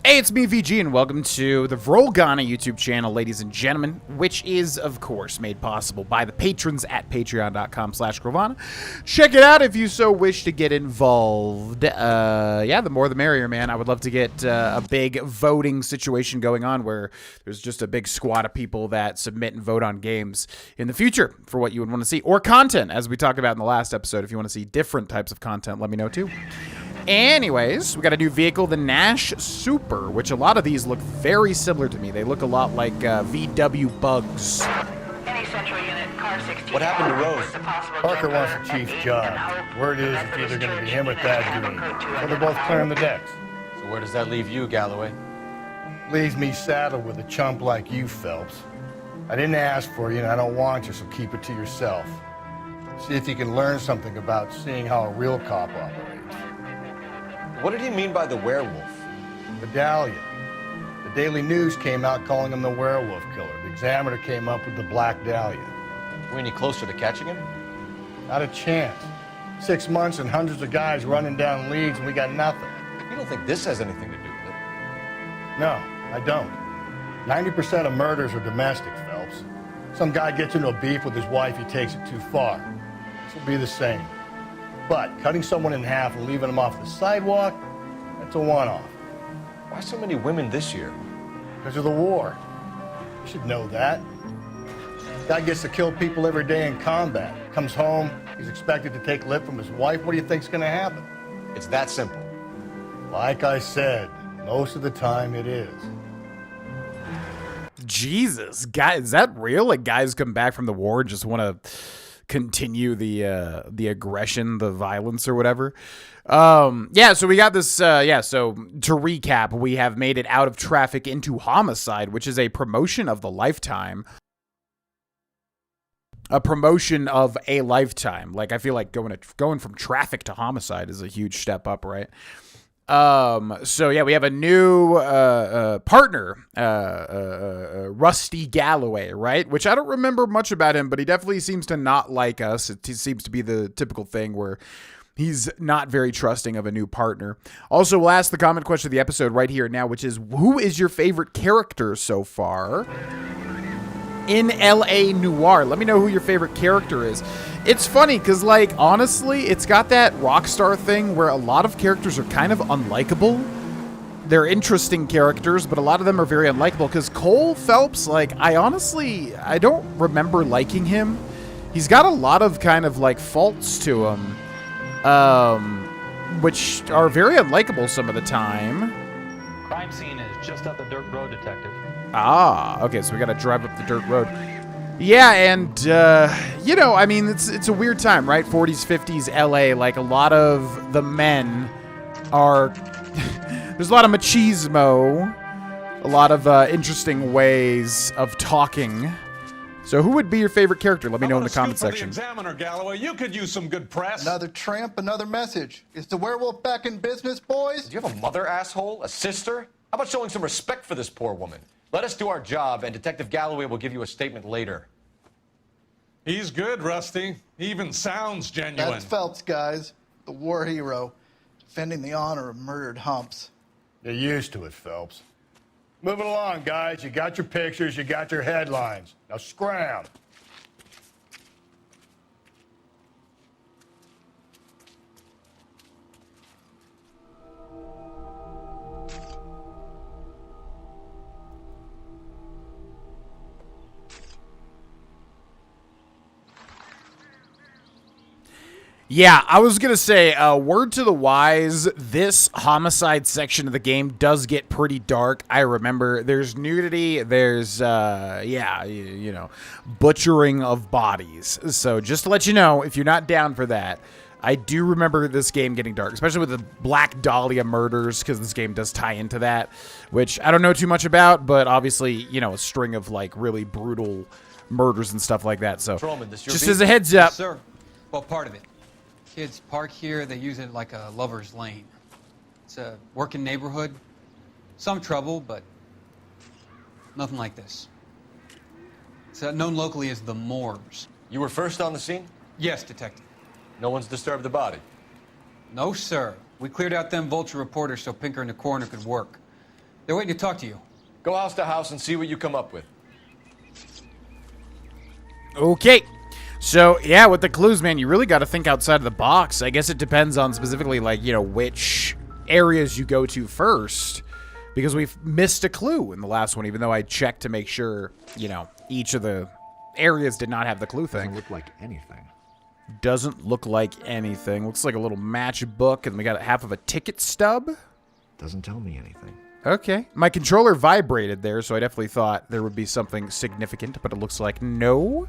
Hey, it's me, VG, and welcome to the Vrolgana YouTube channel, ladies and gentlemen, which is, of course, made possible by the patrons at patreon.com/Grovana. Check it out if you so wish to get involved. Yeah, the more the merrier, man. I would love to get a big voting situation going on where there's just a big squad of people that submit and vote on games in the future for what you would want to see, or content, as we talked about in the last episode. If you want to see different types of content, let me know, too. Anyways, we got a new vehicle, the Nash Super, which a lot of these look very similar to me. They look a lot like VW Bugs. Any central unit, car 16. What happened to Rose? Parker wants the chief's job. Word is it's either going to be him or Thad Green. So they're both clearing the decks. So where does that leave you, Galloway? Leaves me saddled with a chump like you, Phelps. I didn't ask for you and I don't want you, so keep it to yourself. See if you can learn something about seeing how a real cop operates. What did he mean by the werewolf? Medallion. The Daily News came out calling him the werewolf killer. The Examiner came up with the Black Dahlia. Were we any closer to catching him? Not a chance. 6 months and hundreds of guys running down leads and we got nothing. You don't think this has anything to do with it? No, I don't. 90% of murders are domestic, Phelps. Some guy gets into a beef with his wife, he takes it too far. This will be the same. But cutting someone in half and leaving them off the sidewalk, that's a one-off. Why so many women this year? Because of the war. You should know that. Guy gets to kill people every day in combat. Comes home, he's expected to take lip from his wife. What do you think's gonna happen? It's that simple. Like I said, most of the time it is. Jesus, guy, is that real? Like, guys come back from the war and just want to continue the aggression, the violence, or whatever. Yeah, so we got this. So to recap, we have made it out of traffic into homicide, which is a promotion of the lifetime. A promotion of a lifetime. Like, I feel like going from traffic to homicide is a huge step up, right? So yeah, we have a new partner, Rusty Galloway, right? Which I don't remember much about him, but he definitely seems to not like us. It seems to be the typical thing where he's not very trusting of a new partner. Also, we'll ask the comment question of the episode right here and now, which is, who is your favorite character so far in LA Noire? Let me know who your favorite character is. It's funny because, like, honestly, it's got that Rockstar thing where a lot of characters are kind of unlikable. They're interesting characters, but a lot of them are very unlikable. Because Cole Phelps, like, I don't remember liking him. He's got a lot of kind of, like, faults to him, which are very unlikable some of the time. Crime scene is just up the dirt road, detective. Ah, okay, so we gotta drive up the dirt road. Yeah, and, you know, I mean, it's a weird time, right? 40s, 50s, LA, like, a lot of the men are... there's a lot of machismo, a lot of interesting ways of talking. So who would be your favorite character? Let me know in the comment section. The Examiner, Galloway. You could use some good press. Another tramp, another message. Is the werewolf back in business, boys? Do you have a mother, asshole? A sister? How about showing some respect for this poor woman? Let us do our job, and Detective Galloway will give you a statement later. He's good, Rusty. He even sounds genuine. That's Phelps, guys. The war hero. Defending the honor of murdered humps. You're used to it, Phelps. Moving along, guys. You got your pictures, you got your headlines. Now scram. Yeah, I was going to say, word to the wise, this homicide section of the game does get pretty dark. I remember there's nudity, there's, you know, butchering of bodies. So just to let you know, if you're not down for that, I do remember this game getting dark, especially with the Black Dahlia murders, because this game does tie into that, which I don't know too much about, but obviously, you know, a string of, like, really brutal murders and stuff like that. So just as a heads up. Yes, sir. Well, part of it. Kids park here, they use it like a lover's lane. It's a working neighborhood. Some trouble, but nothing like this. It's known locally as the Moors. You were first on the scene? Yes, detective. No one's disturbed the body? No, sir. We cleared out them vulture reporters so Pinker and the coroner could work. They're waiting to talk to you. Go house to house and see what you come up with. Okay. So, yeah, with the clues, man, you really got to think outside of the box. I guess it depends on specifically, like, you know, which areas you go to first. Because we've missed a clue in the last one, even though I checked to make sure, you know, each of the areas did not have the clue thing. Doesn't look like anything. Doesn't look like anything. Looks like a little matchbook, and we got half of a ticket stub. Doesn't tell me anything. Okay. My controller vibrated there, so I definitely thought there would be something significant, but it looks like no.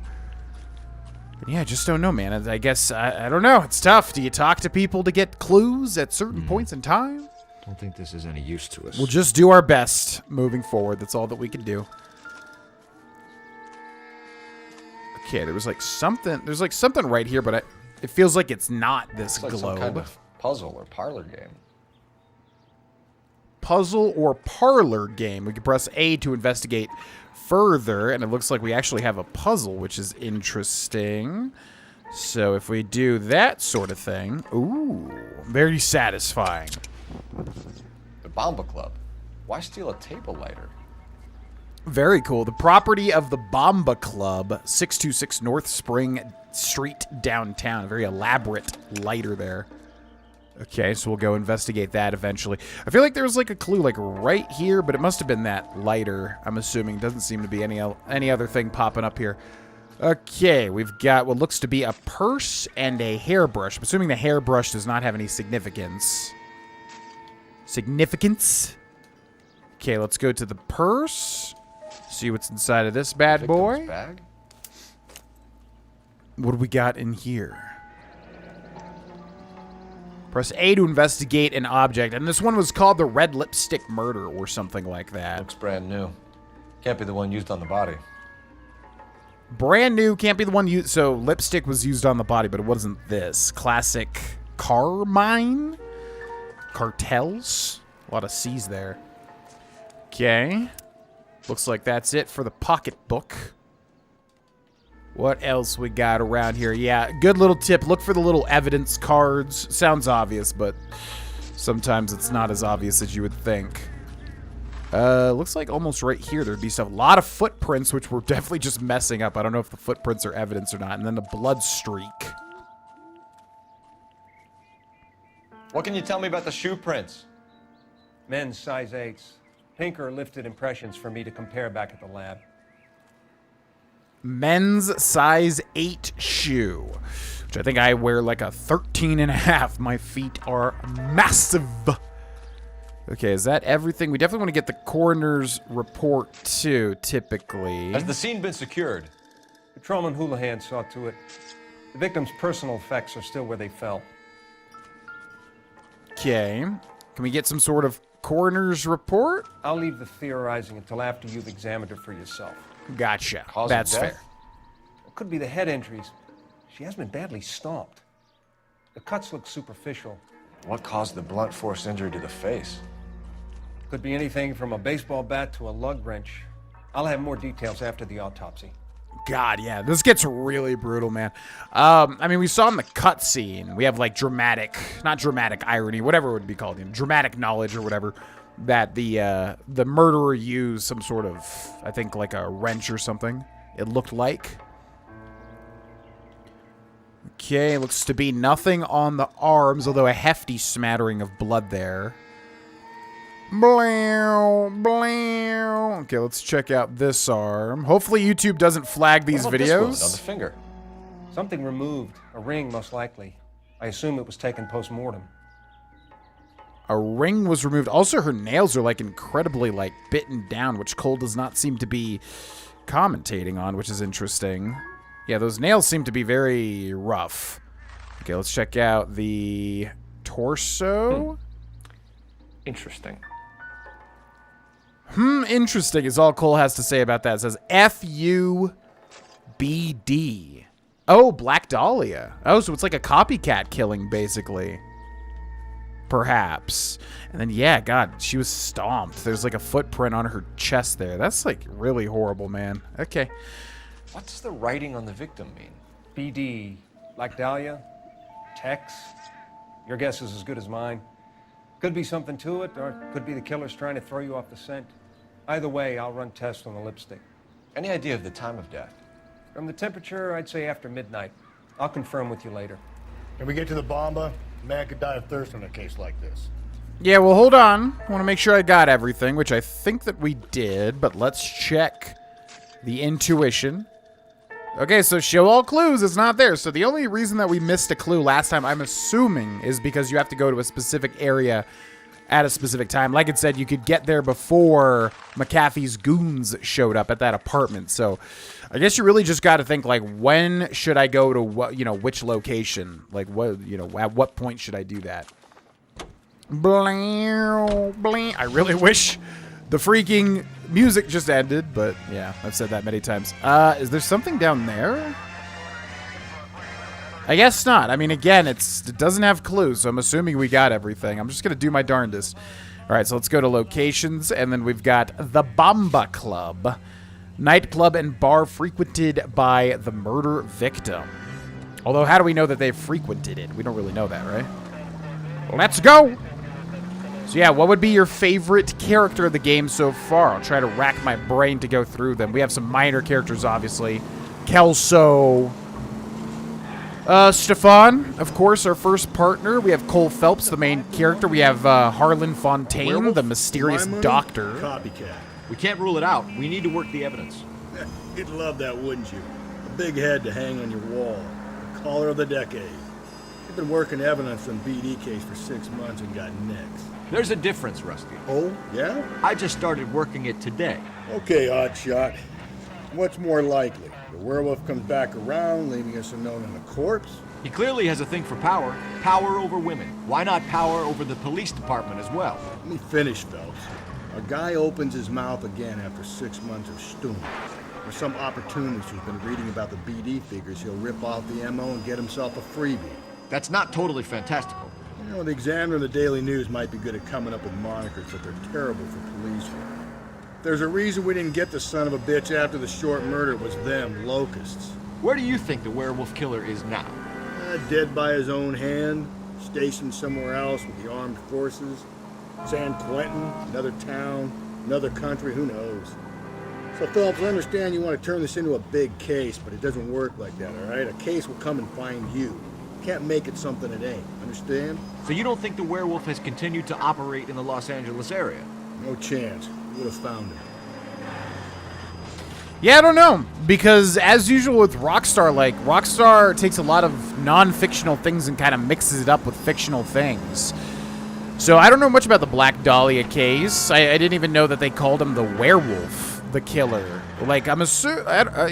But yeah, I just don't know, man. I guess, I don't know. It's tough. Do you talk to people to get clues at certain points in time? Don't think this is any use to us. We'll just do our best moving forward. That's all that we can do. Okay, there was like something. There's like something right here, but it feels like it's not this It's like globe. some kind of puzzle or parlor game. Puzzle or parlor game. We can press A to investigate further, and it looks like we actually have a puzzle, which is interesting. So if we do that sort of thing, ooh, very satisfying. The Bomba Club. Why steal a table lighter? Very cool. The property of the Bomba Club, 626 North Spring Street, downtown. A very elaborate lighter there. Okay, so we'll go investigate that eventually. I feel like there was like a clue like right here, but it must have been that lighter, I'm assuming. Doesn't seem to be any other thing popping up here. Okay, we've got what looks to be a purse and a hairbrush. I'm assuming the hairbrush does not have any significance. Okay, let's go to the purse. See what's inside of this bad Victim's boy. bag? What do we got in here? Press A to investigate an object. And this one was called the Red Lipstick Murder or something like that. Looks brand new. Can't be the one used on the body. Brand new, can't be the one used. So lipstick was used on the body, but it wasn't this. Classic carmine? Cartels? A lot of C's there. Okay. Looks like that's it for the pocketbook. What else we got around here? Yeah, good little tip. Look for the little evidence cards. Sounds obvious, but sometimes it's not as obvious as you would think. Looks like almost right here there'd be stuff. A lot of footprints, which we're definitely just messing up. I don't know if the footprints are evidence or not. And then the blood streak. What can you tell me about the shoe prints? Men's size 8s. Pink or lifted impressions for me to compare back at the lab. Men's size 8 shoe, which I think I wear like a 13 and a half. My feet are massive. Okay, is that everything? We definitely want to get the coroner's report too, typically. Has the scene been secured? Patrolman Houlihan saw to it. The victim's personal effects are still where they fell. Okay. Can we get some sort of coroner's report? I'll leave the theorizing until after you've examined her for yourself. Gotcha. Cause of That's death? fair. It could be the head injuries. She has been badly stomped. The cuts look superficial. What caused the blunt force injury to the face? Could be anything from a baseball bat to a lug wrench. I'll have more details after the autopsy. God, yeah, this gets really brutal, man. I mean, we saw in the cutscene, we have like not dramatic irony, whatever it would be called, dramatic knowledge or whatever, that the murderer used some sort of, I think like a wrench or something. It looked like. Okay, looks to be nothing on the arms, although a hefty smattering of blood there. Blow, blow. Okay, let's check out this arm. Hopefully YouTube doesn't flag these What about this wound videos. on the finger? Something removed. A ring, most likely. I assume it was taken post-mortem. A ring was removed. Also, her nails are like incredibly like bitten down, which Cole does not seem to be commentating on, which is interesting. Yeah, those nails seem to be very rough. Okay, let's check out the torso. Interesting. Interesting is all Cole has to say about that. It says F-U-B-D. Oh, Black Dahlia. Oh, so it's like a copycat killing, basically. Perhaps. And then, yeah, God, she was stomped. There's like a footprint on her chest there. That's like really horrible, man. Okay. What does the writing on the victim mean? BD, Black Dahlia, Tex. Your guess is as good as mine. Could be something to it, or it could be the killer's trying to throw you off the scent. Either way, I'll run tests on the lipstick. Any idea of the time of death? From the temperature, I'd say after midnight. I'll confirm with you later. When we get to the Bomba, a man could die of thirst in a case like this. Yeah, well, hold on. I want to make sure I got everything, which I think that we did, but let's check the intuition. Okay, so show all clues is not there. So the only reason that we missed a clue last time, I'm assuming, is because you have to go to a specific area at a specific time. Like it said, you could get there before McAfee's goons showed up at that apartment. So I guess you really just got to think, like, when should I go to what, which location? Like, what, at what point should I do that? Bling, bling. I really wish the freaking music just ended, but yeah, I've said that many times. Is there something down there? I guess not. I mean, again, it doesn't have clues, so I'm assuming we got everything. I'm just going to do my darndest. All right, so let's go to locations, and then we've got the Bomba Club. Nightclub and bar frequented by the murder victim. Although, how do we know that they frequented it? We don't really know that, right? Let's go! So yeah, what would be your favorite character of the game so far? I'll try to rack my brain to go through them. We have some minor characters, obviously. Kelso. Stefan, of course, our first partner. We have Cole Phelps, the main character. We have Harlan Fontaine, Werewolf? the mysterious Money? doctor. Copycat. We can't rule it out. We need to work the evidence. You'd love that, wouldn't you? A big head to hang on your wall. The caller of the decade. You've been working evidence on BD case for 6 months and got nicks. There's a difference, Rusty. Oh, yeah? I just started working it today. Okay, Oddshot. What's more likely? The werewolf comes back around, leaving us unknown in a corpse? He clearly has a thing for power. Power over women. Why not power over the police department as well? Let me finish, Phelps. A guy opens his mouth again after 6 months of stewing. Or some opportunist who's been reading about the BD figures, he'll rip off the MO and get himself a freebie. That's not totally fantastical. You know, the Examiner and the Daily News might be good at coming up with monikers, but they're terrible for police work. There's a reason we didn't get the son of a bitch after the short murder was them, locusts. Where do you think the werewolf killer is now? Dead by his own hand, stationed somewhere else with the armed forces. San Quentin, another town, another country, who knows? So, Phelps, I understand you want to turn this into a big case, but it doesn't work like that, all right? A case will come and find you. Can't make it something it ain't, understand? So you don't think the werewolf has continued to operate in the Los Angeles area? No chance. We would have found him. Yeah, I don't know, because as usual with Rockstar, like, Rockstar takes a lot of non-fictional things and kind of mixes it up with fictional things. So I don't know much about the Black Dahlia case. I didn't even know that they called him the werewolf, the killer. Like, I'm assuming,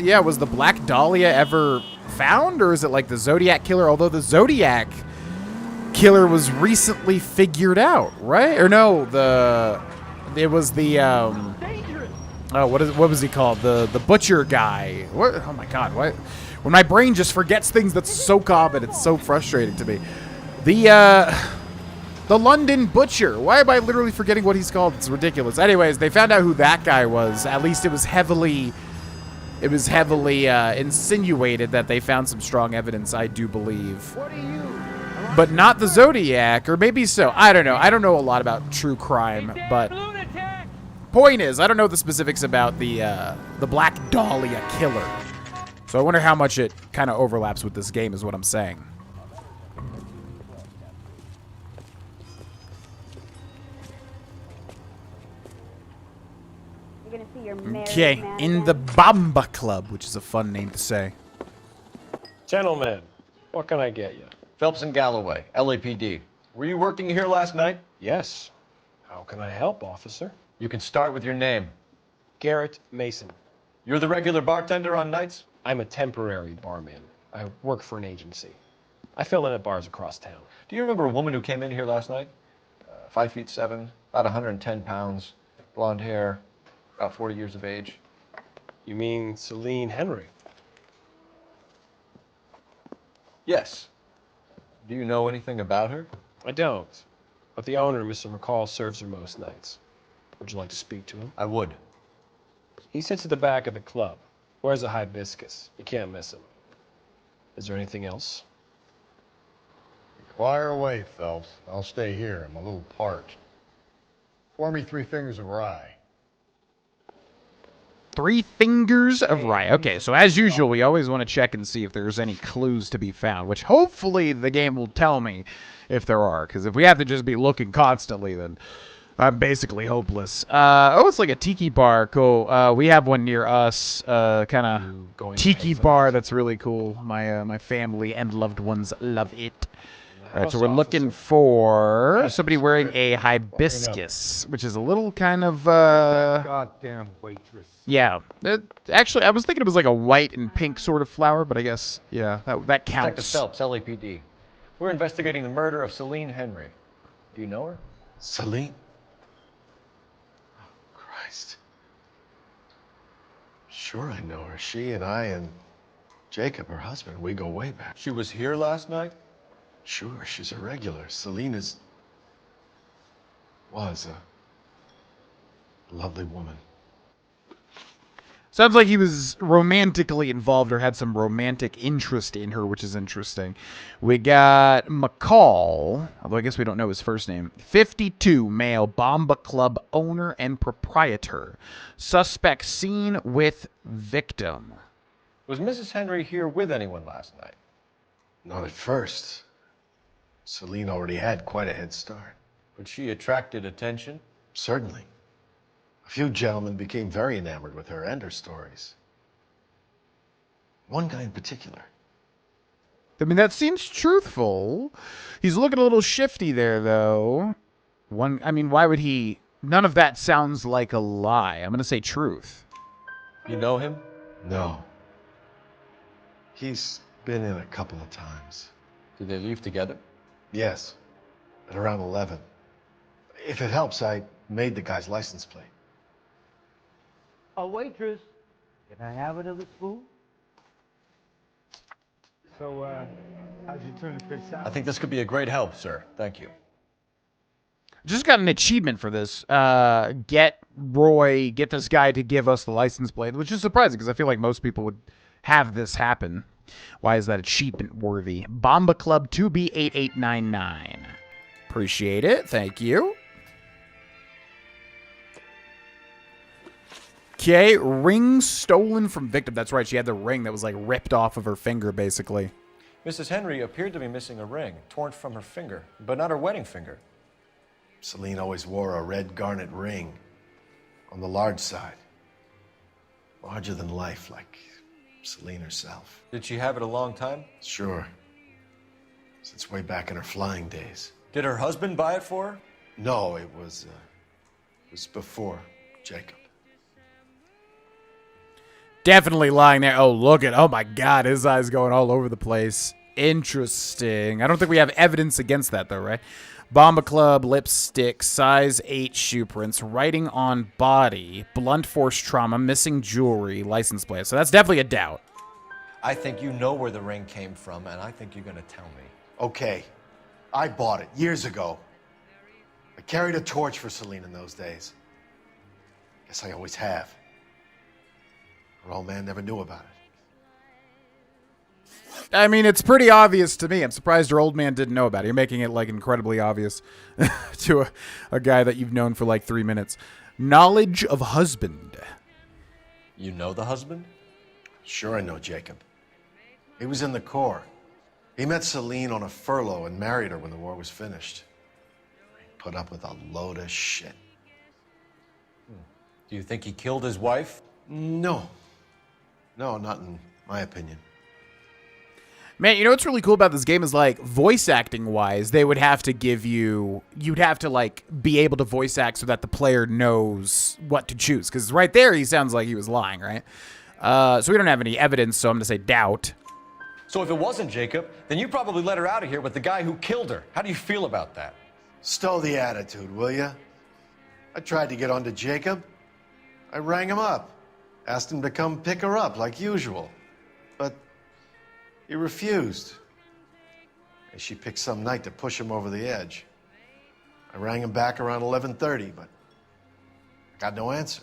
yeah, was the Black Dahlia ever found, or is it like the Zodiac killer? Although the Zodiac killer was recently figured out, right? Or no, it was the what was he called? The butcher guy. What? Oh my God! What? When my brain just forgets things that's so common, it's so frustrating to me. The London Butcher. Why am I literally forgetting what he's called? It's ridiculous. Anyways, they found out who that guy was. At least it was heavily insinuated that they found some strong evidence, I do believe. But not the Zodiac, or maybe so. I don't know. I don't know a lot about true crime, but point is, I don't know the specifics about the Black Dahlia killer. So I wonder how much it kind of overlaps with this game is what I'm saying. Okay, in the Bomba Club, which is a fun name to say. Gentlemen, what can I get you? Phelps and Galloway, LAPD. Were you working here last night? Yes. How can I help, officer? You can start with your name. Garrett Mason. You're the regular bartender on nights? I'm a temporary barman. I work for an agency. I fill in at bars across town. Do you remember a woman who came in here last night? 5'7", about 110 pounds, blonde hair, about 40 years of age. You mean Celine Henry? Yes. Do you know anything about her? I don't. But the owner, Mr. McCall, serves her most nights. Would you like to speak to him? I would. He sits at the back of the club. Wears a hibiscus. You can't miss him. Is there anything else? Fire away, Phelps. I'll stay here. I'm a little parched. Pour me 3 fingers of rye. 3 fingers of rye. Okay, so as usual, we always want to check and see if there's any clues to be found, which hopefully the game will tell me if there are, because if we have to just be looking constantly, then I'm basically hopeless. Oh, it's like a tiki bar. Cool. We have one near us, kind of tiki bar that's really cool. My family and loved ones love it. All right, so we're looking for somebody wearing a hibiscus, which is a little kind of, Goddamn waitress. yeah. Actually, I was thinking it was like a white and pink sort of flower, but I guess, yeah, that counts. Detective Phelps, LAPD. We're investigating the murder of Celine Henry. Do you know her? Celine? Oh, Christ. Sure I know her. She and I and Jacob, her husband, we go way back. She was here last night? Sure, she's a regular. Celine was a lovely woman. Sounds like he was romantically involved or had some romantic interest in her, which is interesting. We got McCall, although I guess we don't know his first name. 52, male, Bomba Club owner and proprietor. Suspect seen with victim. Was Mrs. Henry here with anyone last night? Not at first. Celine already had quite a head start. But she attracted attention? Certainly. A few gentlemen became very enamored with her and her stories. One guy in particular. I mean, that seems truthful. He's looking a little shifty there, though. Why would he? None of that sounds like a lie. I'm going to say truth. You know him? No. He's been in a couple of times. Did they leave together? Yes, at around 11. If it helps, I made the guy's license plate. A waitress, can I have another spoon? So, how'd you turn the fish out? I think this could be a great help, sir. Thank you. Just got an achievement for this. Get this guy to give us the license plate, which is surprising because I feel like most people would have this happen. Why is that achievement worthy? Bomba Club 2B8899. Appreciate it. Thank you. Okay, ring stolen from victim. That's right. She had the ring that was like ripped off of her finger, basically. Mrs. Henry appeared to be missing a ring, torn from her finger, but not her wedding finger. Celine always wore a red garnet ring on the large side. Larger than life, like Celine herself. Did she have it a long time? Sure. Since way back in her flying days. Did her husband buy it for her? No, it was before Jacob. Definitely lying there. Oh my God, his eyes going all over the place. Interesting. I don't think we have evidence against that though, right? Bomba Club, lipstick, size 8 shoe prints, writing on body, blunt force trauma, missing jewelry, license plate. So that's definitely a doubt. I think you know where the ring came from, and I think you're going to tell me. Okay, I bought it years ago. I carried a torch for Celine in those days. Guess I always have. Her old man never knew about it. I mean, it's pretty obvious to me. I'm surprised your old man didn't know about it. You're making it, like, incredibly obvious to a guy that you've known for, like, 3 minutes. Knowledge of husband. You know the husband? Sure I know Jacob. He was in the Corps. He met Celine on a furlough and married her when the war was finished. He put up with a load of shit. Do you think he killed his wife? No. No, not in my opinion. Man, you know what's really cool about this game is, like, voice acting wise, they would have to give you, you'd have to, like, be able to voice act so that the player knows what to choose. Because right there, he sounds like he was lying, right? So we don't have any evidence, so I'm going to say doubt. So if it wasn't Jacob, then you probably let her out of here with the guy who killed her. How do you feel about that? Stow the attitude, will ya? I tried to get on to Jacob. I rang him up. Asked him to come pick her up like usual. But he refused. And she picked some night to push him over the edge. I rang him back around 11:30, but I got no answer.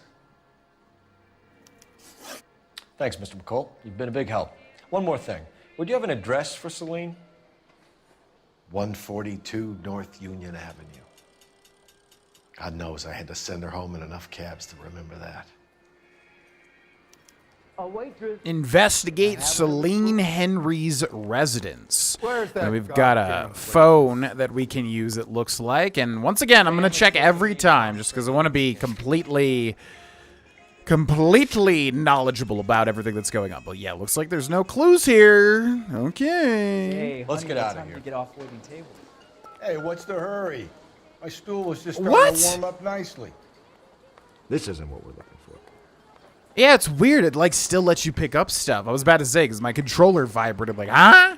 Thanks, Mr. McCall. You've been a big help. One more thing. Would you have an address for Celine? 142 North Union Avenue. God knows I had to send her home in enough cabs to remember that. A waitress. Investigate Celine Henry's residence. Where's that And we've got a phone that we can use, it looks like. And once again, I'm going to check every time just because I want to be completely knowledgeable about everything that's going on. But yeah, looks like there's no clues here. Okay. Hey, Let's honey, get it's out of time here. to get off waiting table. Hey, what's the hurry? My stool was just starting What? to warm up nicely. This isn't what we're looking for. Yeah, it's weird. It, like, still lets you pick up stuff. I was about to say, because my controller vibrated, like, huh?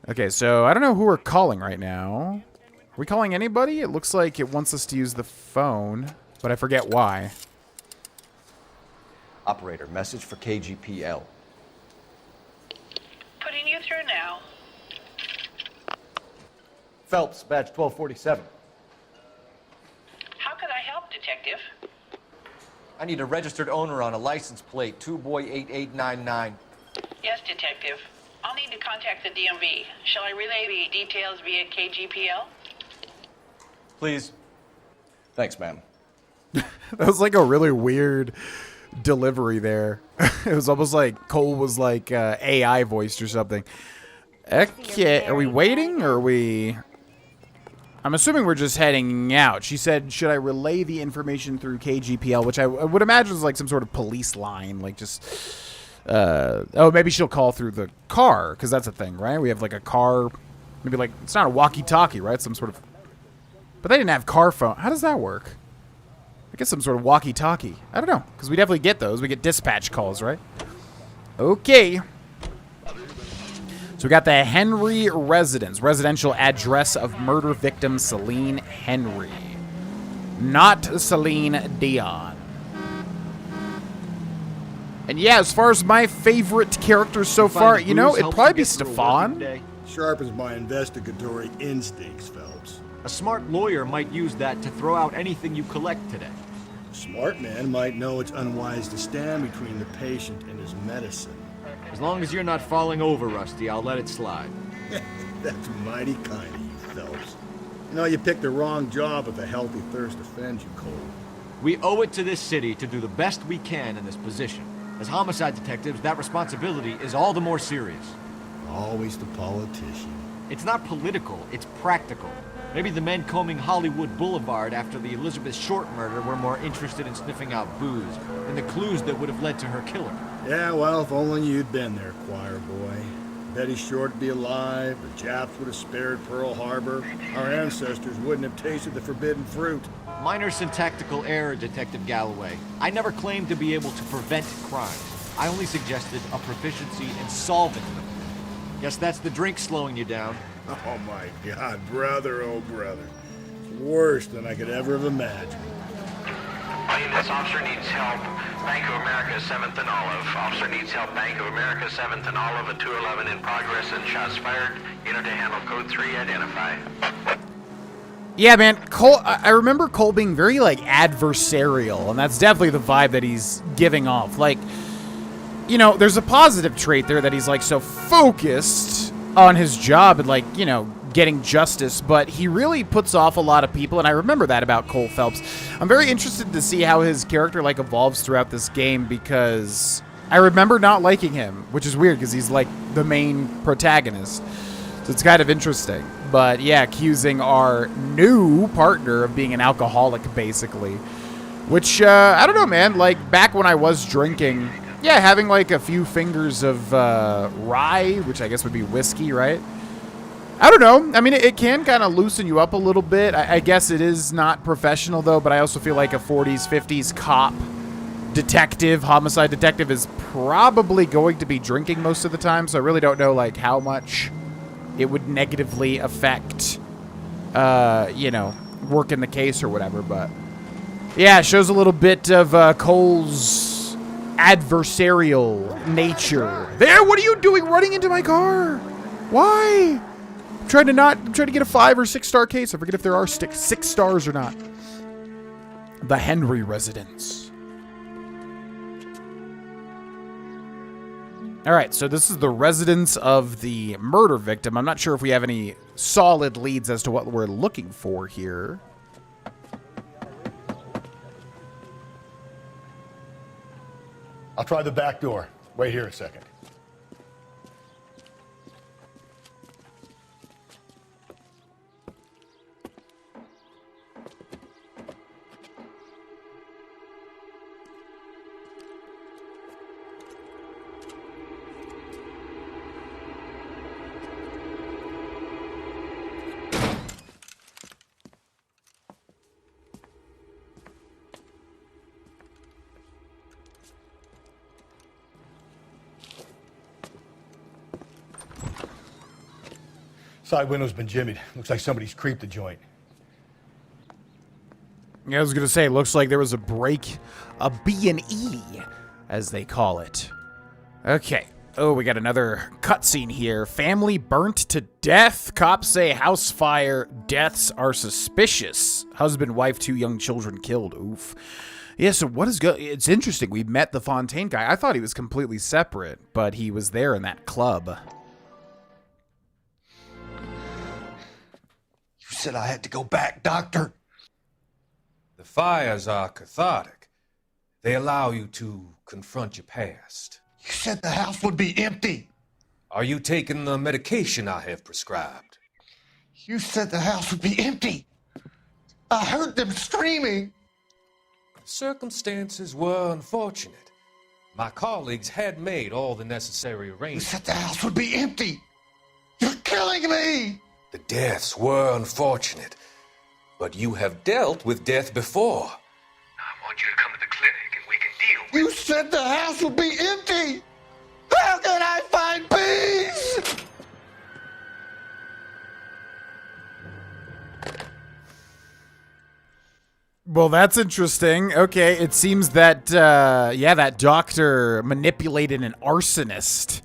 Okay, so I don't know who we're calling right now. Are we calling anybody? It looks like it wants us to use the phone, but I forget why. Operator, message for KGPL. Putting you through now. Phelps, badge 1247. How could I help, Detective? I need a registered owner on a license plate, 2boy8899. Yes, Detective. I'll need to contact the DMV. Shall I relay the details via KGPL? Please. Thanks, ma'am. That was like a really weird delivery there. It was almost like Cole was like AI voiced or something. Okay, are we waiting or are we... I'm assuming we're just heading out. She said, should I relay the information through KGPL, which I would imagine is like some sort of police line, like just... oh, maybe she'll call through the car, because that's a thing, right? We have like a car, maybe like, it's not a walkie-talkie, right? Some sort of... But they didn't have car phone. How does that work? I guess some sort of walkie-talkie. I don't know, because we definitely get those. We get dispatch calls, right? Okay. So we got the Henry residence, residential address of murder victim Celine Henry. Not Celine Dion. And yeah, as far as my favorite characters so far, you know, it'd probably be Stefan. Sharpens my investigatory instincts, Phelps. A smart lawyer might use that to throw out anything you collect today. A smart man might know it's unwise to stand between the patient and his medicine. As long as you're not falling over, Rusty, I'll let it slide. That's mighty kind of you, Phelps. You know, you picked the wrong job if a healthy thirst offends you, Cole. We owe it to this city to do the best we can in this position. As homicide detectives, that responsibility is all the more serious. Always the politician. It's not political, it's practical. Maybe the men combing Hollywood Boulevard after the Elizabeth Short murder were more interested in sniffing out booze than the clues that would have led to her killer. Yeah, well, if only you'd been there, choir boy. Betty Short would be alive, the Japs would have spared Pearl Harbor, our ancestors wouldn't have tasted the forbidden fruit. Minor syntactical error, Detective Galloway. I never claimed to be able to prevent crime. I only suggested a proficiency in solving them. Guess that's the drink slowing you down. Oh my God, brother, oh brother. It's worse than I could ever have imagined. This officer needs help. Bank of America, 7th and Olive. Officer needs help. Bank of America, 7th and Olive, at 211 in progress and shots fired. Unit to handle code 3, identify. Yeah, man, Cole, I remember Cole being very, like, adversarial, and that's definitely the vibe that he's giving off. Like, you know, there's a positive trait there that he's, like, so focused on his job and, like, you know, getting justice, but he really puts off a lot of people, and I remember that about Cole Phelps. I'm very interested to see how his character, like, evolves throughout this game, because I remember not liking him, which is weird, because he's, like, the main protagonist. So it's kind of interesting. But yeah, accusing our new partner of being an alcoholic, basically. Which, I don't know, man. Like, back when I was drinking, yeah, having like a few fingers of rye, which I guess would be whiskey, right? I don't know. I mean, it can kind of loosen you up a little bit. I guess it is not professional, though, but I also feel like a 40s, 50s cop detective, homicide detective, is probably going to be drinking most of the time, so I really don't know, like, how much it would negatively affect, you know, work in the case or whatever. But yeah, it shows a little bit of Cole's adversarial nature. There, what are you doing running into my car? Why? I'm trying to get a 5 or 6 star case. I forget if there are 6 stars or not. The Henry residence. All right, so this is the residence of the murder victim. I'm not sure if we have any solid leads as to what we're looking for here. I'll try the back door. Wait here a second. Side window's been jimmied. Looks like somebody's creeped the joint. Yeah, I was going to say, it looks like there was a break, a B&E, as they call it. Okay. Oh, we got another cutscene here. Family burnt to death. Cops say house fire. Deaths are suspicious. Husband, wife, 2 young children killed. Oof. Yeah, so what is good? It's interesting. We met the Fontaine guy. I thought he was completely separate, but he was there in that club. You said I had to go back, Doctor. The fires are cathartic. They allow you to confront your past. You said the house would be empty. Are you taking the medication I have prescribed? You said the house would be empty. I heard them screaming. Circumstances were unfortunate. My colleagues had made all the necessary You arrangements. said the house would be empty. You're killing me. The deaths were unfortunate, but you have dealt with death before. I want you to come to the clinic and we can deal with You said the house would be empty. How can I find peace? Well, that's interesting. Okay, it seems that, that doctor manipulated an arsonist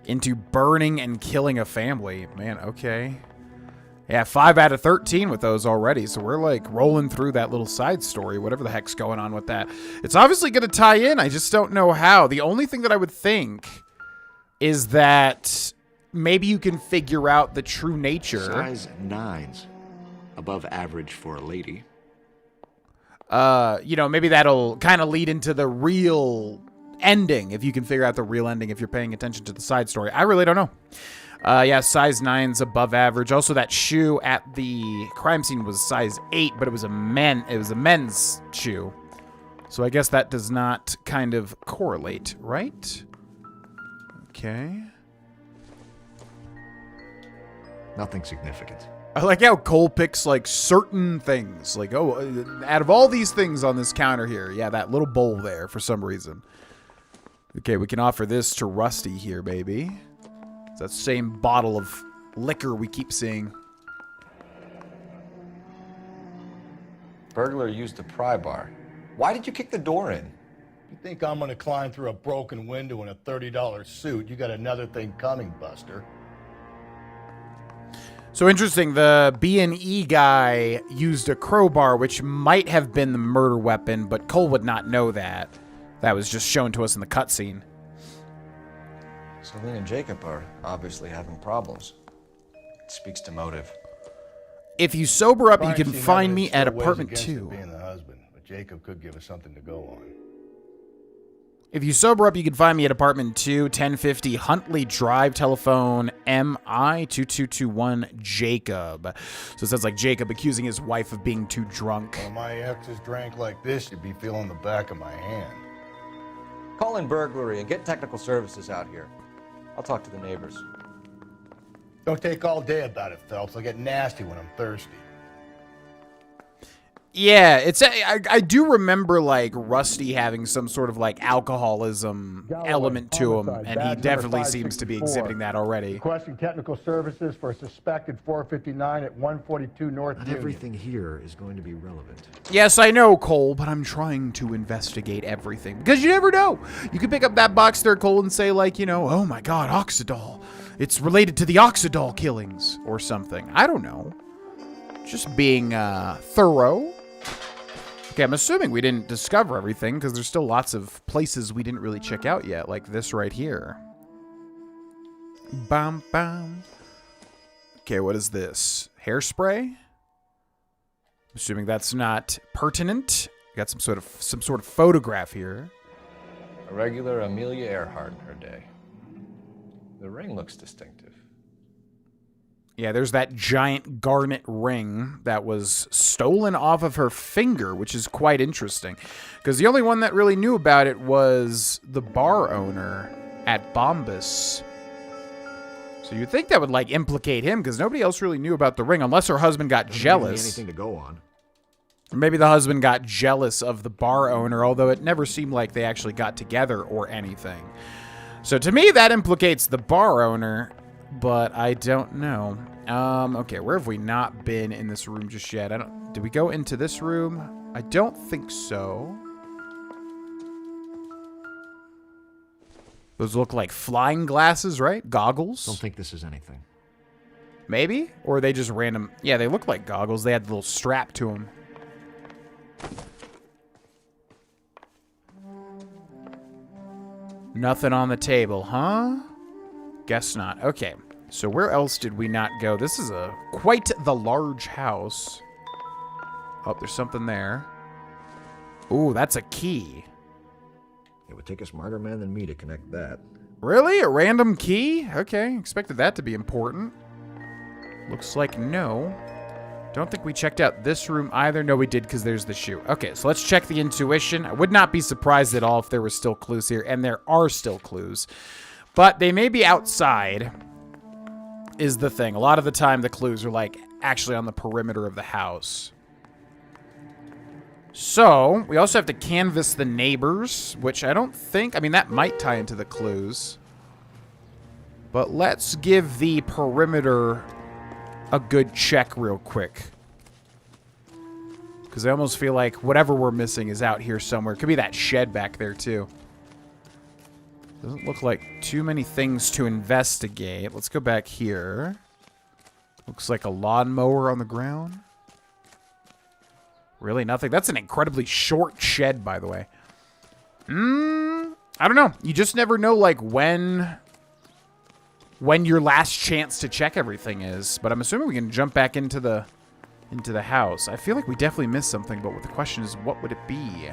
into burning and killing a family. Man, okay. Yeah, 5 out of 13 with those already, so we're, like, rolling through that little side story, whatever the heck's going on with that. It's obviously going to tie in, I just don't know how. The only thing that I would think is that maybe you can figure out the true nature. Size 9s. Above average for a lady. Maybe that'll kind of lead into the real ending, if you can figure out the real ending if you're paying attention to the side story. I really don't know. Size 9's above average. Also, that shoe at the crime scene was size 8, but it was a men's shoe. So I guess that does not kind of correlate, right? Okay. Nothing significant. I like how Cole picks, like, certain things. Like, oh, out of all these things on this counter here, yeah, that little bowl there for some reason. Okay, we can offer this to Rusty here, baby. It's that same bottle of liquor we keep seeing. Burglar used the pry bar. Why did you kick the door in? You think I'm gonna climb through a broken window in a $30 suit? You got another thing coming, Buster. So interesting, the B&E guy used a crowbar, which might have been the murder weapon, but Cole would not know that. That was just shown to us in the cutscene. Celine and Jacob are obviously having problems. It speaks to motive. If you sober up, you Crime can scene find me evidence at still weighs apartment against 2. it being the husband, but Jacob could give us something to go on. If you sober up, you can find me at apartment 2, 1050 Huntley Drive, telephone MI 2221 Jacob. So it sounds like Jacob accusing his wife of being too drunk. When my exes drank like this, you'd be feeling the back of my hand. Call in burglary and get technical services out here. I'll talk to the neighbors. Don't take all day about it, Phelps. I'll get nasty when I'm thirsty. Yeah, I do remember, like, Rusty having some sort of, like, alcoholism element to him, and he definitely seems to be exhibiting that already. Requesting technical services for a suspected 459 at 142 North Not Union. everything here is going to be relevant. Yes, I know, Cole, but I'm trying to investigate everything. Because you never know. You could pick up that box there, Cole, and say, like, oh my god, Oxidol. It's related to the Oxidol killings, or something. I don't know. Just being thorough. Okay, I'm assuming we didn't discover everything, because there's still lots of places we didn't really check out yet, like this right here. Bam, bam. Okay, what is this? Hairspray? Assuming that's not pertinent. Got some sort of photograph here. A regular Amelia Earhart in her day. The ring looks distinctive. Yeah, there's that giant garnet ring that was stolen off of her finger, which is quite interesting. Because the only one that really knew about it was the bar owner at Bombas. So you'd think that would, like, implicate him, because nobody else really knew about the ring, unless her husband got jealous. Anything to go on. Or maybe the husband got jealous of the bar owner, although it never seemed like they actually got together or anything. So to me, that implicates the bar owner, but I don't know. Okay, where have we not been in this room just yet? Did we go into this room? I don't think so. Those look like flying glasses, right? Goggles? Don't think this is anything. Maybe? Or are they just random? Yeah, they look like goggles. They had the little strap to them. Nothing on the table, huh? Guess not. Okay, so where else did we not go? This is quite the large house. Oh, there's something there. Ooh, that's a key. It would take a smarter man than me to connect that. Really? A random key? Okay, expected that to be important. Looks like no. Don't think we checked out this room either. No, we did, because there's the shoe. Okay, so let's check the intuition. I would not be surprised at all if there were still clues here, and there are still clues. But they may be outside, is the thing. A lot of the time, the clues are, like, actually on the perimeter of the house. So, we also have to canvass the neighbors, which I don't think... I mean, that might tie into the clues. But let's give the perimeter a good check real quick. Because I almost feel like whatever we're missing is out here somewhere. Could be that shed back there, too. Doesn't look like too many things to investigate. Let's go back here. Looks like a lawnmower on the ground. Really nothing. That's an incredibly short shed, by the way. I don't know. You just never know, like, when your last chance to check everything is. But I'm assuming we can jump back into the house. I feel like we definitely missed something, but the question is, what would it be?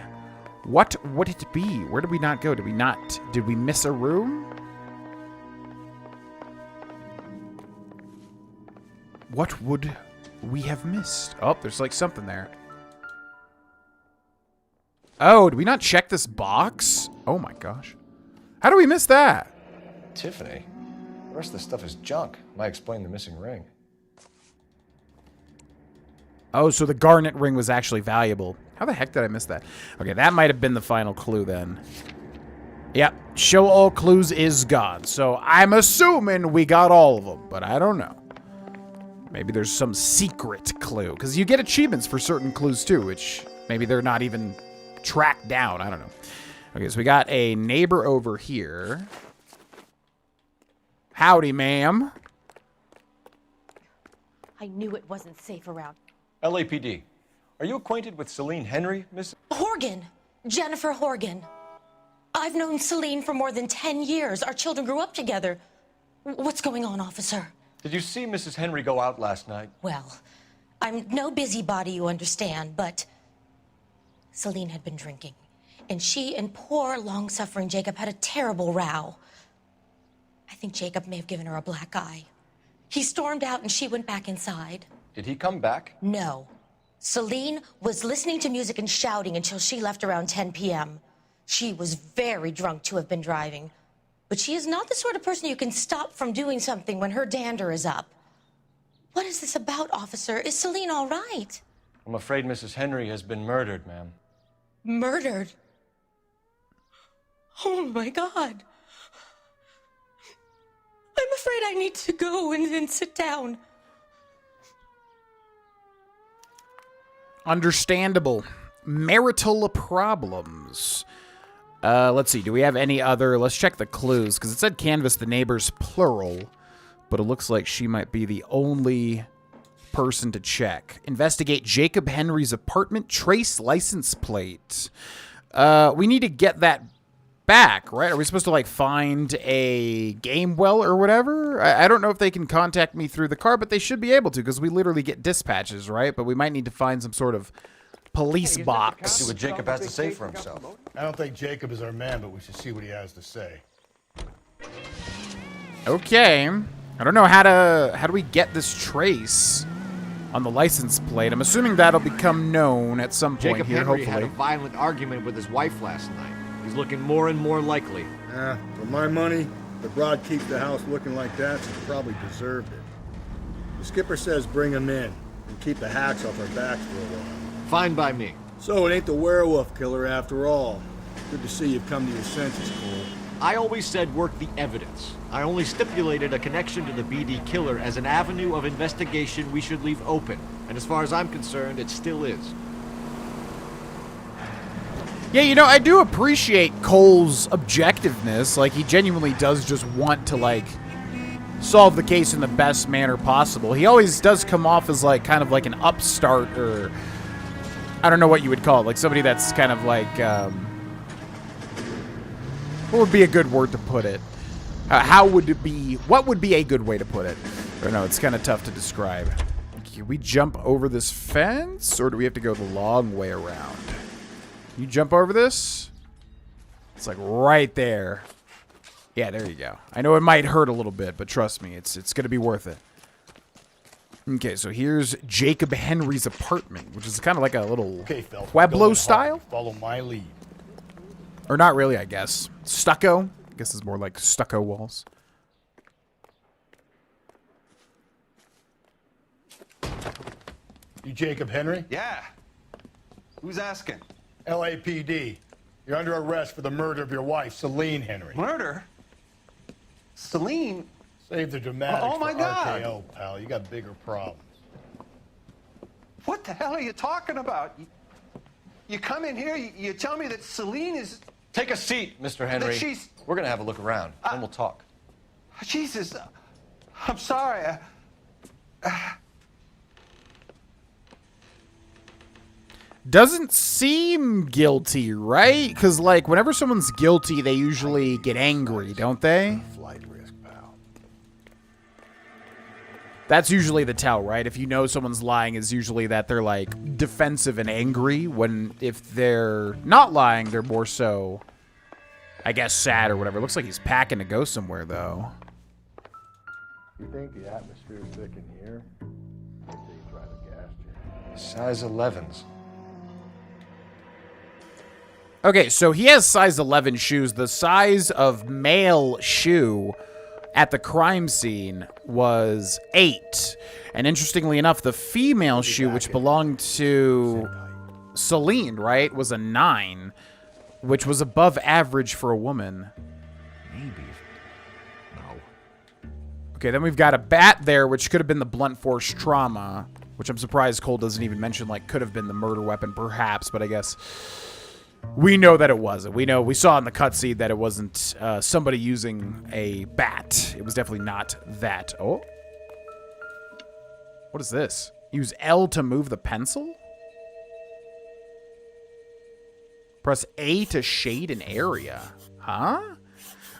What would it be? Where did we not go? Did we miss a room? What would we have missed? Oh, there's like something there. Oh, did we not check this box? Oh my gosh. How do we miss that? Tiffany? The rest of the stuff is junk. Might explain the missing ring. Oh, so the garnet ring was actually valuable. How the heck did I miss that? Okay, that might have been the final clue then. Yep, show all clues is gone. So I'm assuming we got all of them, but I don't know. Maybe there's some secret clue. Because you get achievements for certain clues too, which maybe they're not even tracked down. I don't know. Okay, so we got a neighbor over here. Howdy, ma'am. I knew it wasn't safe around. LAPD. Are you acquainted with Celine Henry, Miss? Horgan. Jennifer Horgan. I've known Celine for more than 10 years. Our children grew up together. What's going on, officer? Did you see Mrs. Henry go out last night? Well, I'm no busybody, you understand, but Celine had been drinking, and she and poor, long-suffering Jacob had a terrible row. I think Jacob may have given her a black eye. He stormed out, and she went back inside. Did he come back? No. Celine was listening to music and shouting until she left around 10 p.m. She was very drunk to have been driving, but she is not the sort of person you can stop from doing something when her dander is up. What is this about, officer? Is Celine all right? I'm afraid Mrs. Henry has been murdered, ma'am. Murdered? Oh, my God. I'm afraid I need to go and sit down. Understandable. Marital problems. Let's see. Do we have any other? Let's check the clues, because it said canvass the neighbors, plural, but it looks like she might be the only person to check. Investigate Jacob Henry's apartment, trace license plate. We need to get that back, right? Are we supposed to, like, find a game well or whatever? I don't know if they can contact me through the car, but they should be able to, because we literally get dispatches, right? But we might need to find some sort of police box. See what Jacob has to say for himself. I don't think Jacob is our man, but we should see what he has to say. Okay. I don't know how do we get this trace on the license plate? I'm assuming that'll become known at some point Jacob here, Henry hopefully. had a violent argument with his wife last night. He's looking more and more likely. For my money, the broad keeps the house looking like that, she probably deserved it. The skipper says bring him in and keep the hacks off our backs for a while. Fine by me. So it ain't the werewolf killer after all. Good to see you've come to your senses, Cole. I always said work the evidence. I only stipulated a connection to the BD killer as an avenue of investigation we should leave open. And as far as I'm concerned, it still is. Yeah, you know, I do appreciate Cole's objectiveness. Like, he genuinely does just want to, like, solve the case in the best manner possible. He always does come off as, like, kind of like an upstart, or I don't know what you would call it. Like, somebody that's kind of like, what would be a good word to put it? What would be a good way to put it? I don't know, it's kind of tough to describe. Can we jump over this fence, or do we have to go the long way around? You jump over this? It's like right there. Yeah, there you go. I know it might hurt a little bit, but trust me, it's going to be worth it. Okay, so here's Jacob Henry's apartment, which is kind of like a little Pueblo style. Follow my lead. Or not really, I guess. Stucco. I guess it's more like stucco walls. You Jacob Henry? Yeah. Who's asking? LAPD. You're under arrest for the murder of your wife, Celine Henry. Murder? Celine? Save the dramatics Oh, my for God. RKO, pal. You got bigger problems. What the hell are you talking about? You come in here, you tell me that Celine is... Take a seat, Mr. Henry. she's- We're going to have a look around, then we'll talk. Jesus, I'm sorry. Doesn't seem guilty, right? Because, like, whenever someone's guilty, they usually get angry, don't they? Flight risk, pal. That's usually the tell, right? If you know someone's lying, is usually that they're, like, defensive and angry. When, if they're not lying, they're more so, I guess, sad or whatever. Looks like he's packing to go somewhere, though. You think the atmosphere's thick in here? Wait till you try the gas chamber. Size 11s. Okay, so he has size 11 shoes. The size of male shoe at the crime scene was 8. And interestingly enough, the female shoe, which belonged to Celine, right, was a 9, which was above average for a woman. Maybe. No. Okay, then we've got a bat there, which could have been the blunt force trauma, which I'm surprised Cole doesn't even mention, like, could have been the murder weapon, perhaps, but I guess we know that it wasn't. We saw in the cutscene that it wasn't somebody using a bat. It was definitely not that. Oh. What is this? Use L to move the pencil? Press A to shade an area. Huh?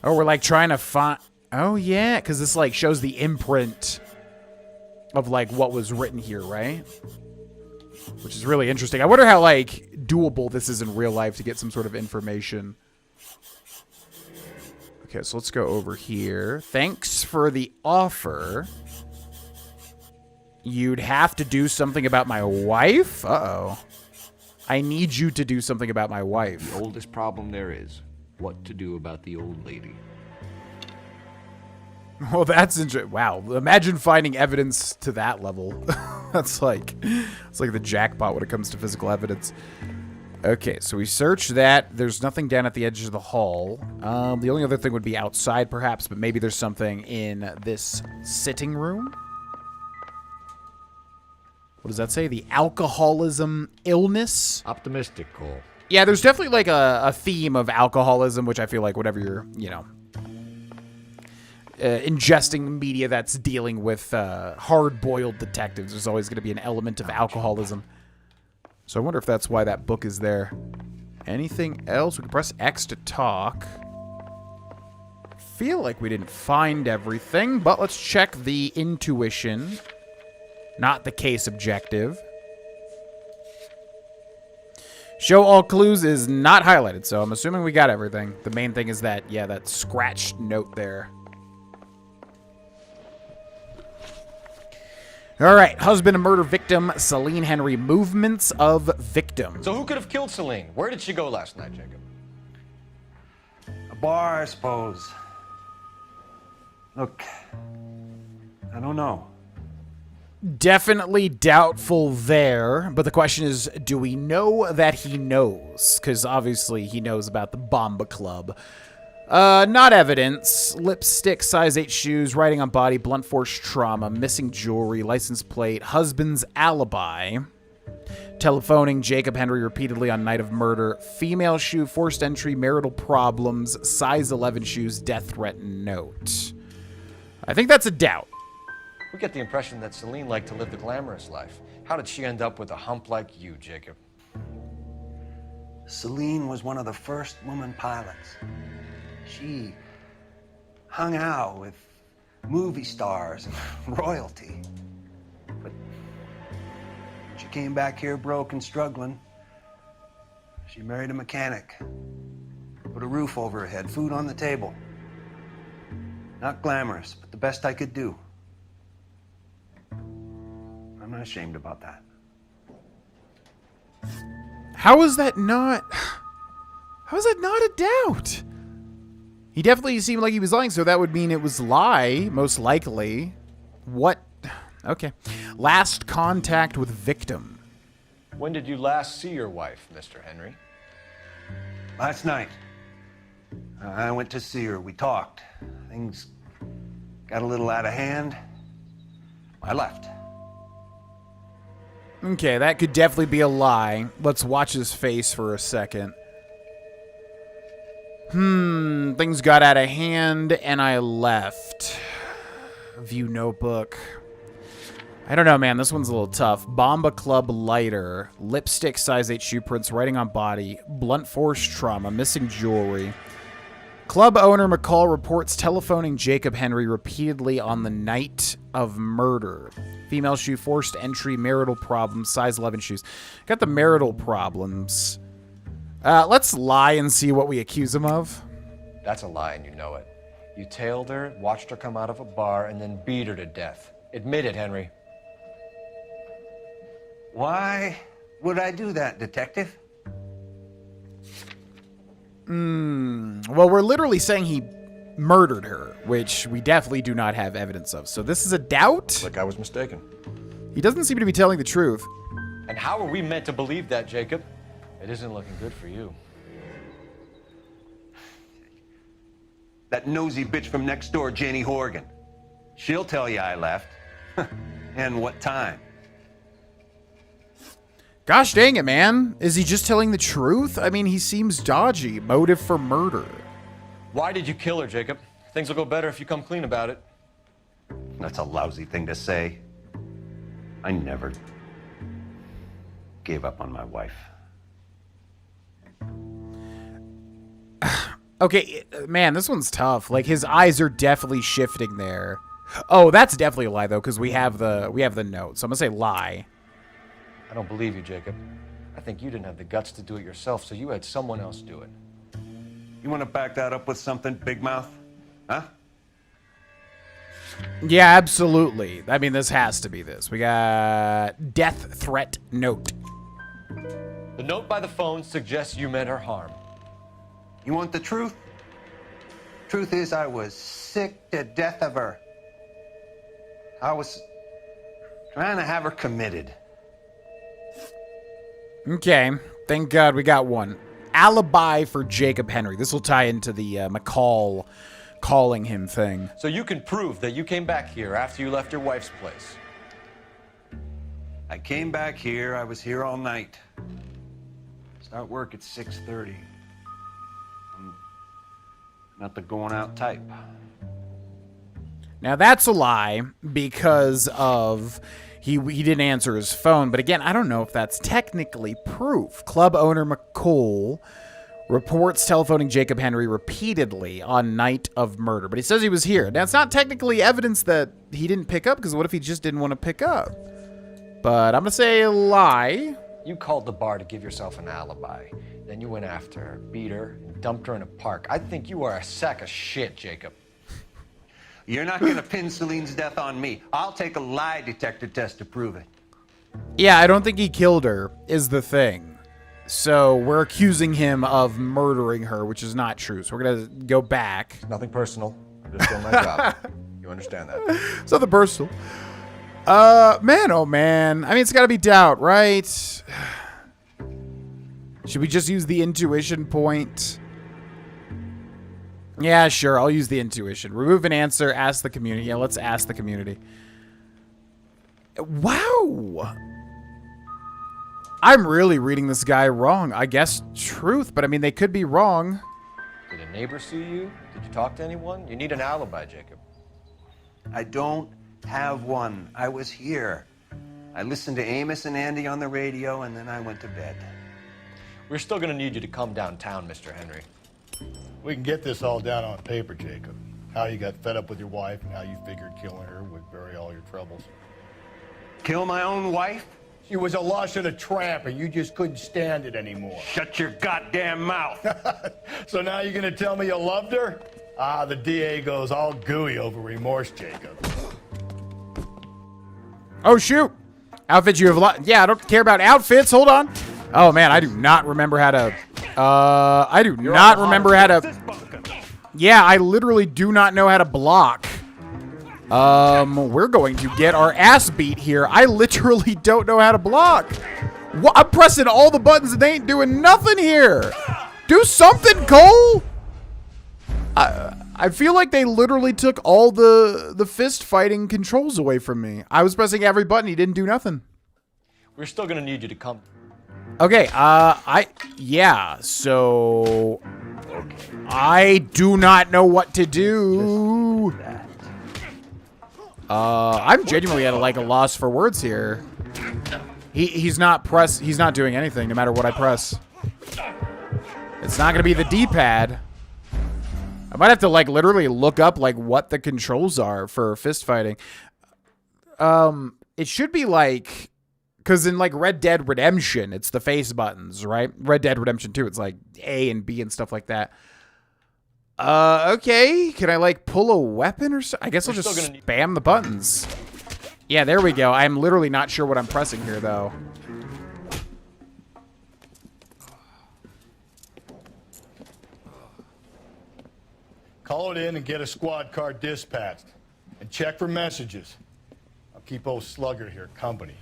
Oh, we're like trying to find... Oh, yeah, because this like shows the imprint of like what was written here, right? Which is really interesting. I wonder how like doable this is in real life to get some sort of information. Okay, so let's go over here. Thanks for the offer. You'd have to do something about my wife? Uh-oh. I need you to do something about my wife. The oldest problem there is, what to do about the old lady. Well, that's interesting. Wow. Imagine finding evidence to that level. That's like, it's like the jackpot when it comes to physical evidence. Okay, so we search that. There's nothing down at the edge of the hall. The only other thing would be outside, perhaps, but maybe there's something in this sitting room. What does that say? The alcoholism illness? Optimistic, Cole. Yeah, there's definitely like a theme of alcoholism, which I feel like whenever you're, you know, ingesting media that's dealing with hard-boiled detectives, there's always going to be an element of alcoholism. So I wonder if that's why that book is there. Anything else? We can press X to talk. Feel like we didn't find everything, but let's check the intuition. Not the case objective. Show all clues is not highlighted, so I'm assuming we got everything. The main thing is that, yeah, that scratched note there. All right, husband and murder victim, Celine Henry. Movements of victim. So who could have killed Celine? Where did she go last night, Jacob? A bar, I suppose. Look, I don't know. Definitely doubtful there, but the question is, do we know that he knows? Because obviously he knows about the Bomba Club. Not evidence. Lipstick, size 8 shoes, writing on body, blunt force trauma, missing jewelry, license plate, husband's alibi, telephoning Jacob Henry repeatedly on night of murder, female shoe, forced entry, marital problems, size 11 shoes, death threat note. I think that's a doubt. We get the impression that Celine liked to live the glamorous life. How did she end up with a hump like you, Jacob? Celine was one of the first woman pilots. She hung out with movie stars and royalty. But when she came back here broke and struggling, she married a mechanic. Put a roof over her head, food on the table. Not glamorous, but the best I could do. I'm not ashamed about that. How is that not a doubt? He definitely seemed like he was lying, so that would mean it was lie, most likely. What? Okay. Last contact with victim. When did you last see your wife, Mr. Henry? Last night. I went to see her. We talked. Things got a little out of hand. I left. Okay, that could definitely be a lie. Let's watch his face for a second. Things got out of hand and I left. View notebook. I don't know, man. This one's a little tough. Bomba Club lighter. Lipstick, size 8 shoe prints, writing on body. Blunt force trauma. Missing jewelry. Club owner McCall reports telephoning Jacob Henry repeatedly on the night of murder. Female shoe, forced entry, marital problems, size 11 shoes. Got the marital problems. Let's lie and see what we accuse him of. That's a lie and you know it. You tailed her, watched her come out of a bar, and then beat her to death. Admit it, Henry. Why would I do that, detective? Well, we're literally saying he murdered her, which we definitely do not have evidence of. So this is a doubt? Like I was mistaken. He doesn't seem to be telling the truth. And how are we meant to believe that, Jacob? It isn't looking good for you. That nosy bitch from next door, Janie Horgan. She'll tell you I left. And what time. Gosh dang it, man. Is he just telling the truth? I mean, he seems dodgy. Motive for murder. Why did you kill her, Jacob? Things will go better if you come clean about it. That's a lousy thing to say. I never gave up on my wife. Okay, man, this one's tough. Like, his eyes are definitely shifting there. Oh, that's definitely a lie, though, because we have the note. So I'm going to say lie. I don't believe you, Jacob. I think you didn't have the guts to do it yourself, so you had someone else do it. You want to back that up with something, Big Mouth? Huh? Yeah, absolutely. I mean, this has to be this. We got death threat note. The note by the phone suggests you meant her harm. You want the truth? Truth is, I was sick to death of her. I was trying to have her committed. Okay, thank God we got one. Alibi for Jacob Henry. This will tie into the McCall calling him thing. So you can prove that you came back here after you left your wife's place. I came back here. I was here all night. Start work at 6:30. I'm not the going out type. Now, that's a lie because of he didn't answer his phone. But again, I don't know if that's technically proof. Club owner McCool reports telephoning Jacob Henry repeatedly on night of murder. But he says he was here. Now, it's not technically evidence that he didn't pick up, because what if he just didn't want to pick up? But I'm going to say a lie. You called the bar to give yourself an alibi. Then you went after her, beat her, and dumped her in a park. I think you are a sack of shit, Jacob. You're not going to pin Celine's death on me. I'll take a lie detector test to prove it. Yeah, I don't think he killed her, is the thing. So we're accusing him of murdering her, which is not true. So we're going to go back. Nothing personal. I'm just doing my job. You understand that? It's nothing personal. Man, oh man. I mean, it's got to be doubt, right? Should we just use the intuition point? Yeah, sure. I'll use the intuition. Remove an answer. Ask the community. Yeah, let's ask the community. Wow. I'm really reading this guy wrong. I guess truth, but I mean, they could be wrong. Did a neighbor see you? Did you talk to anyone? You need an alibi, Jacob. I don't have one. I was here. I listened to Amos and Andy on the radio, and then I went to bed. We're still going to need you to come downtown, Mr. Henry. We can get this all down on paper, Jacob. How you got fed up with your wife and how you figured killing her would bury all your troubles. Kill my own wife? She was a lush and a tramp, and you just couldn't stand it anymore. Shut your goddamn mouth. So now you're going to tell me you loved her? Ah, the DA goes all gooey over remorse, Jacob. Oh, shoot. Outfits you have a lot. Yeah, I don't care about outfits. Hold on. Oh, man, I do not remember how to... I do not remember how to... Yeah, I literally do not know how to block. We're going to get our ass beat here. I literally don't know how to block. What? I'm pressing all the buttons and they ain't doing nothing here. Do something, Cole. I feel like they literally took all the fist fighting controls away from me. I was pressing every button. He didn't do nothing. We're still going to need you to come. Okay, yeah, so I do not know what to do. I'm genuinely at like a loss for words here. He's not doing anything no matter what I press. It's not gonna be the D-pad. I might have to like literally look up like what the controls are for fist fighting. It should be like, because in like Red Dead Redemption, it's the face buttons, right? Red Dead Redemption 2, it's like A and B and stuff like that. Okay. Can I like pull a weapon or so? I guess I'll just spam the buttons. Yeah, there we go. I'm literally not sure what I'm pressing here, though. Call it in and get a squad car dispatched. And check for messages. I'll keep old Slugger here company.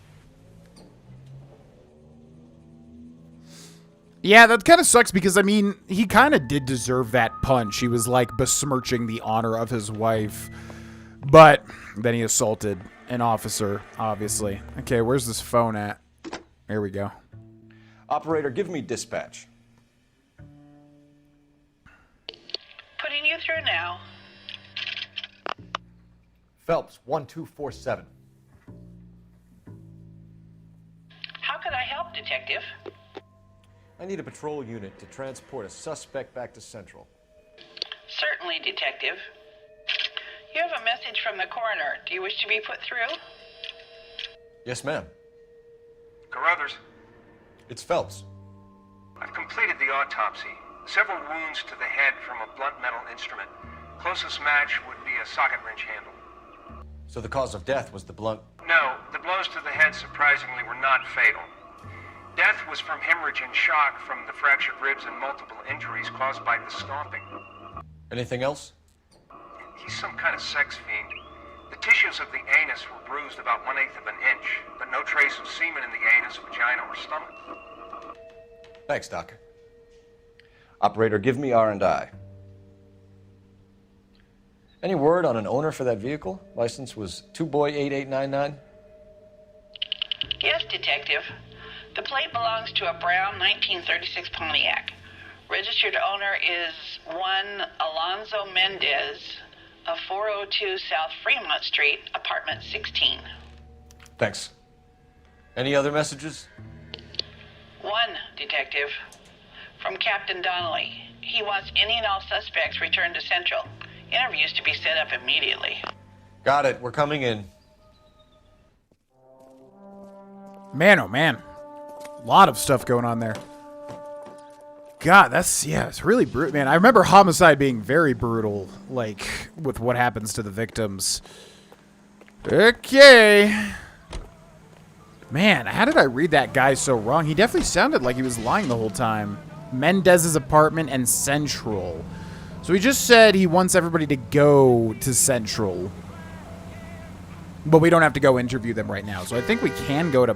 Yeah, that kind of sucks because, I mean, he kind of did deserve that punch. He was, like, besmirching the honor of his wife. But then he assaulted an officer, obviously. Okay, where's this phone at? There we go. Operator, give me dispatch. Putting you through now. Phelps, 1247. How could I help, Detective? I need a patrol unit to transport a suspect back to Central. Certainly, Detective. You have a message from the coroner. Do you wish to be put through? Yes, ma'am. Carruthers, It's Phelps. I've completed the autopsy. Several wounds to the head from a blunt metal instrument. Closest match would be a socket wrench handle. So the cause of death was the blunt... No, the blows to the head surprisingly were not fatal. Death was from hemorrhage and shock from the fractured ribs and multiple injuries caused by the stomping. Anything else? He's some kind of sex fiend. The tissues of the anus were bruised about 1/8 of an inch, but no trace of semen in the anus, vagina, or stomach. Thanks, Doc. Operator, give me R&I. Any word on an owner for that vehicle? License was 2boy8899. Yes, Detective. The plate belongs to a brown 1936 Pontiac. Registered owner is one Alonzo Mendez of 402 South Fremont Street, apartment 16. Thanks. Any other messages? One, Detective. From Captain Donnelly. He wants any and all suspects returned to Central. Interviews to be set up immediately. Got it. We're coming in. Man, oh man. A lot of stuff going on there. God, it's really brutal, man. I remember Homicide being very brutal, like, with what happens to the victims. Okay. Man, how did I read that guy so wrong? He definitely sounded like he was lying the whole time. Mendez's apartment and Central. So he just said he wants everybody to go to Central. But we don't have to go interview them right now. So I think we can go to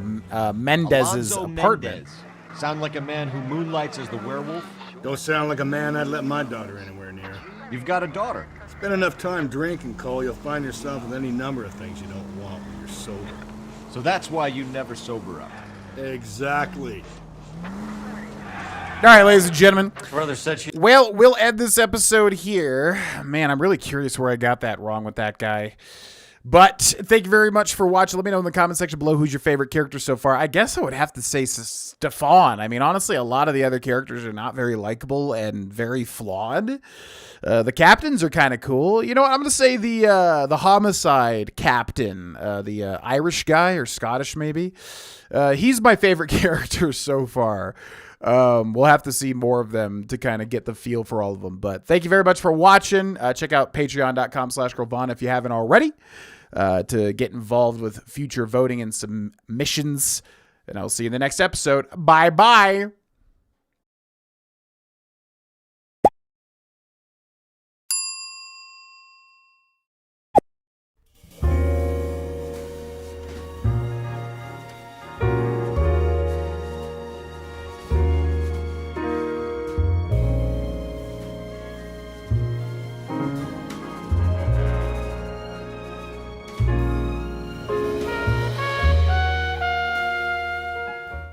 Mendez's Alonzo apartment. Mendez. Sound like a man who moonlights as the werewolf? Don't sound like a man I'd let my daughter anywhere near. You've got a daughter. Spend enough time drinking, Cole, you'll find yourself with any number of things you don't want when you're sober. So that's why you never sober up. Exactly. All right, ladies and gentlemen. Brother said she... Well, we'll end this episode here. Man, I'm really curious where I got that wrong with that guy. But thank you very much for watching. Let me know in the comment section below who's your favorite character so far. I guess I would have to say Stefan. I mean, honestly, a lot of the other characters are not very likable and very flawed. The captains are kind of cool. You know what? I'm going to say the homicide captain, the Irish guy or Scottish maybe. He's my favorite character so far. We'll have to see more of them to kind of get the feel for all of them. But thank you very much for watching. Check out patreon.com/GrillVon if you haven't already to get involved with future voting and submissions. And I'll see you in the next episode. Bye-bye.